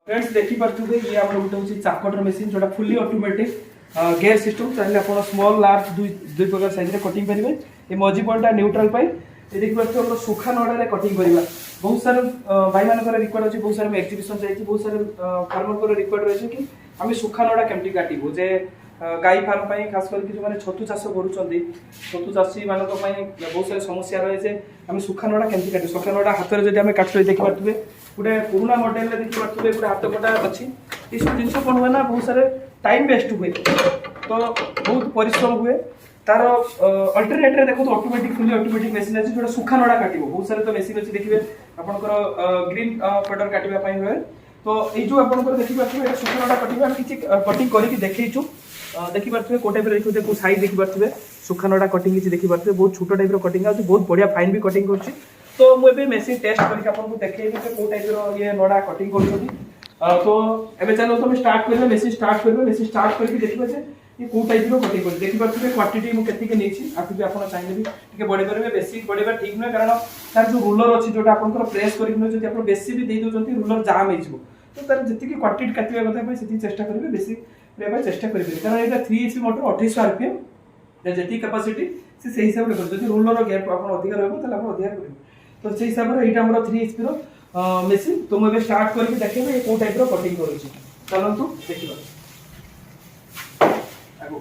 friends देखी पार्थे ये आम गोटे हूँ चाकटर मेसीन जोटा फुली ऑटोमेटिक गेयर सिस्टम चाहिए आप स्मॉल लार्ज दुई प्रकार साइज कटिंग करेंगे ये मझी पॉइंटा न्यूट्रल ये देखिए पार्थे सुखा नड़ा कटिंग करवा बहुत सारे भाई मान रिक्वेस्ट अच्छी बहुत सारे एक्जिबिशन चाहिए बहुत सारे फार्मर रिक्वेस्ट रही कि आम सुखा नड़ा केमती काटबू जे गाई फार्म खास करके जो मैंने छतु चाष करुँच छतु चाषी मान बहुत सारी समस्या रहे आम सुखा नड़ा केमती काटू सुखा नड़ा हाथ में जब काटुए देखी पारे गोटे पुराना मॉडल देखी पारे गोटे हाथ कटा अच्छी ये सब जिन कौन हुए ना बहुत सारे टाइम वेस्ट हुए तो बहुत परिश्रम हुए तार अल्टरनेट रे देखो ऑटोमेटिक फुली ऑटोमेटिक मशीन अच्छी जो सुखा नड़ा काटिबो बहुत सारे तो मशीन अच्छी देखिए आपनकर ग्रीन फेडर काटिबा पई हुए तो ये जो आपनकर देखि पाथबे एटा सुखा नड़ा काटिबा हम किछि कटिंग करिकि देखैछु देखि पाथबे को टाइप रे देखो देखो साइज देखि पाथबे सुखा नड़ा कटिंग किछि देखि पाथबे बहुत छोटो टाइप रो कटिंग आछि बहुत बढ़िया फाइन भी कटिंग करछि तो मु एबे मशीन टेस्ट करके आपनको देखैबी कि को टाइप रो ये नड़ा कटिंग करछथि तो एबे चलो तो स्टार्ट करबे मशीन स्टार्ट करके देखबे जे ये को टाइप रो कटिंग कर देखि पाथबे क्वांटिटी मु केति के नेछि आकि भी आपण चाहिले भी टिके बडे परबे बेसी बडेबा ठीक न कारण तार जो रूलर अछि जोटा आपनकर प्रेस करिक न जति आपण बेसी भी दे दोजंती रूलर जाम हेजबो तो तार जति की क्वांटिटी काटिबा कथा पय सेति चेष्टा करबे बेसी रेबा चेष्टा करबे कारण एटा 3 एचपी मोटर 2800 आरपीएम जति कैपेसिटी से सही हिसाब रे कर जति रूलर गैप आपण अधिक रहबो तले आपण अधिक करबे तो सही हिसाब रे एटा हमर 3 एचपी रो मशीन तो मु स्टार्ट करके देखबे ये को टाइप रो कटिंग करूची चलंतु देखिबा आगो